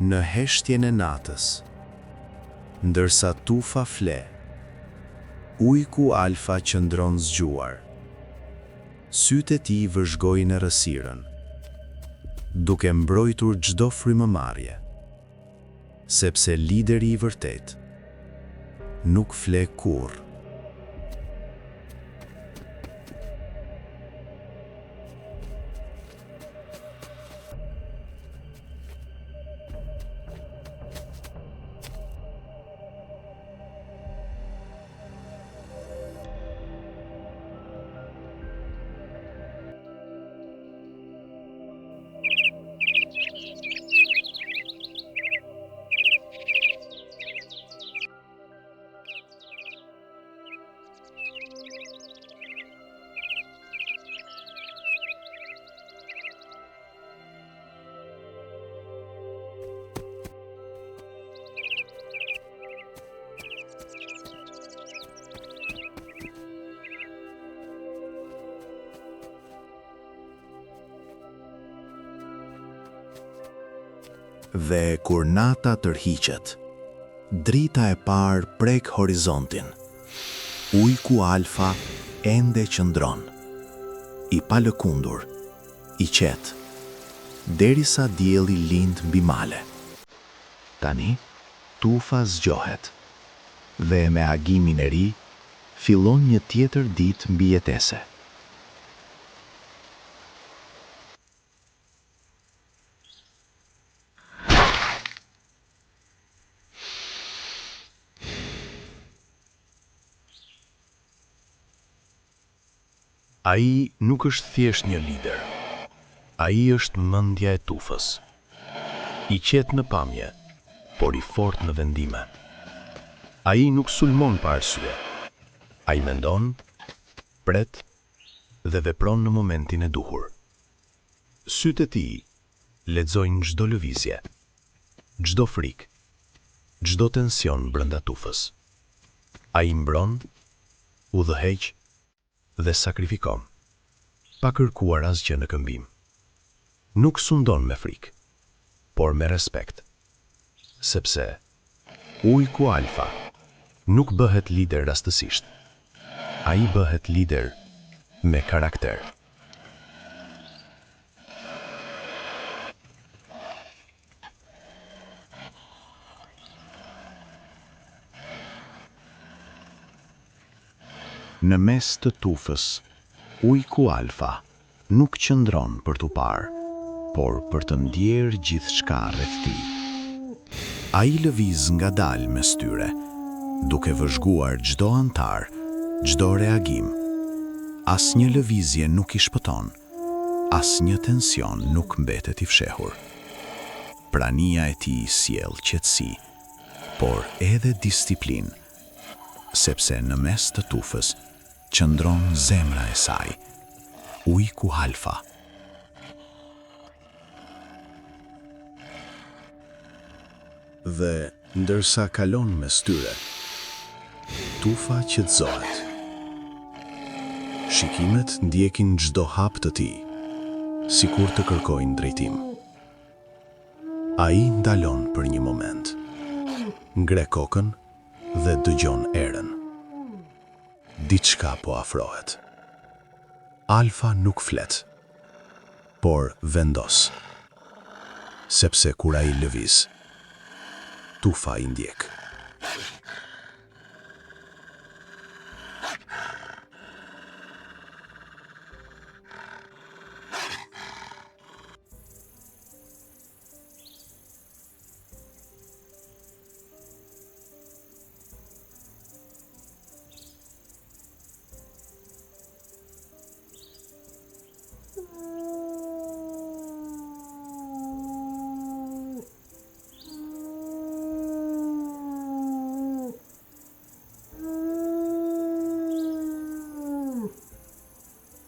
Në heshtjen e natës, ndërsa tufa fle, ujku Alfa qëndron zgjuar. Sytë e tij vëzhgojnë errësirën, duke mbrojtur çdo frymëmarrje, sepse lideri i vërtet nuk fle kurrë. Dhe kur nata tërhiqet, drita e parë prek horizontin. Ujku Alfa ende qëndron, i palëkundur, i qetë, derisa dielli lind mbi male. Tani, tufa zgjohet, dhe me agimin e ri, fillon një tjetër ditë mbijetese. Ai nuk është thjesht një lider. Ai është mendja e tufës. I qetë në pamje, por i fortë në vendime. Ai nuk sulmon pa arsye. Ai mendon, pret dhe vepron në momentin e duhur. Sytë e tij lexojnë çdo lëvizje, çdo frikë, çdo tension brenda tufës. Ai mbron, udhëheq dhe sakrifikon, pa kërkuar asgjë në këmbim. Nuk sundon me frikë, por me respekt, sepse ujku Alfa nuk bëhet lider rastësisht. Ai bëhet lider me karakter. Në mes të tufës, ujku Alfa nuk qëndron për t'u parë, por për të ndjerë gjithçka rreth tij. Ai lëviz ngadalë mes tyre, duke vëzhguar çdo antar, çdo reagim. Asnjë lëvizje nuk i shpëton, asnjë tension nuk mbetet i fshehur. Prania e tij sjell qetësi, por edhe disiplinë, sepse në mes të tufës qëndron zemra e saj, ujku Alfa. Dhe ndërsa kalon mes tyre, tufa qetësohet. Shikimet ndjekin çdo hap të tij, sikur të kërkojnë drejtim. Ai ndalon për një moment, ngre kokën dhe dëgjon erën. Diçka po afrohet. Alfa nuk flet, por vendos, sepse kur ai lëviz, tufa i ndjek.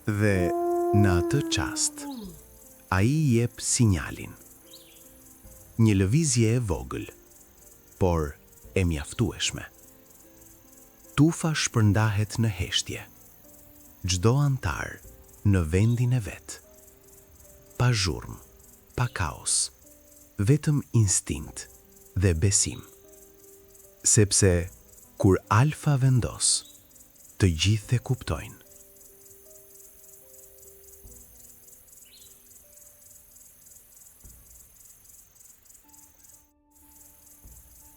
Dhe në atë çast, ai jep sinjalin. Një lëvizje e vogël, por e mjaftueshme. Tufa shpërndahet në heshtje. Çdo antar në vendin e vet. Pa zhurmë, pa kaos, vetëm instinkt dhe besim. Sepse kur Alfa vendos, të gjithë e kuptojnë.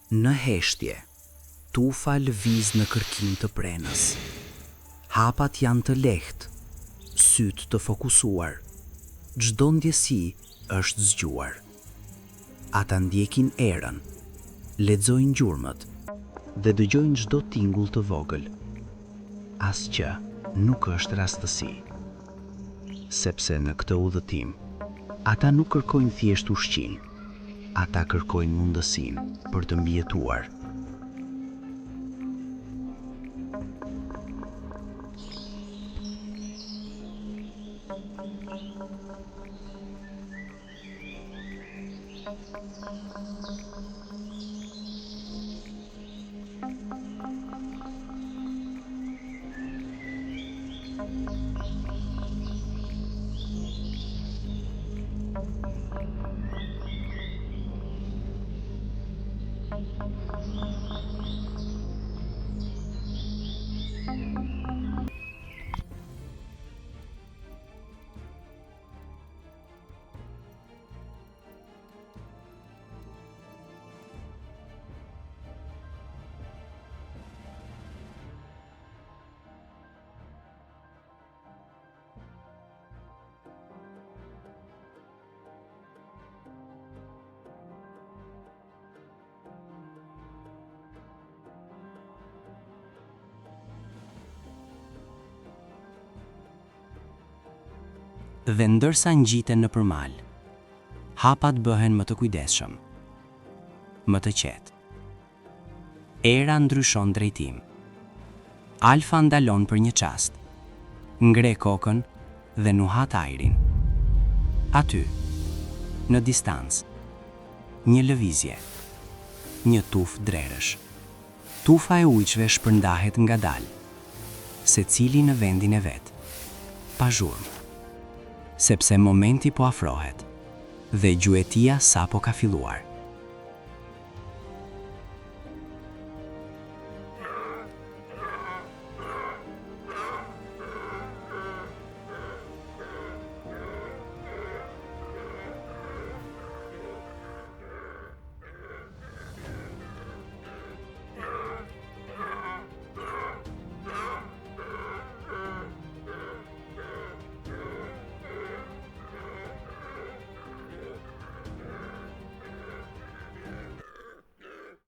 Në heshtje, tufa lëviz në kërkim të prenës. Hapat janë të lehtë, syt të fokusuar, çdo ndjesi është zgjuar. Ata ndjekin erën, lexojnë gjurmët dhe dëgjojnë çdo tingull të vogël. Asgjë nuk është rastësi. Sepse në këtë udhëtim, ata nuk kërkojnë thjesht ushqim, ata kërkojnë mundësinë për të mbijetuar. Dhe ndërsa ngjiten nëpër mal, hapat bëhen më të kujdesshëm, më të qetë. Era ndryshon drejtim. Alfa ndalon për një çast, ngre kokën dhe nuhat ajrin. Aty, në distancë, një lëvizje, një tufë drerësh. Tufa e ujqve shpërndahet ngadalë, secili në vendin e vet, pa zhurmë. Sepse momenti po afrohet dhe gjuetia sapo ka filluar.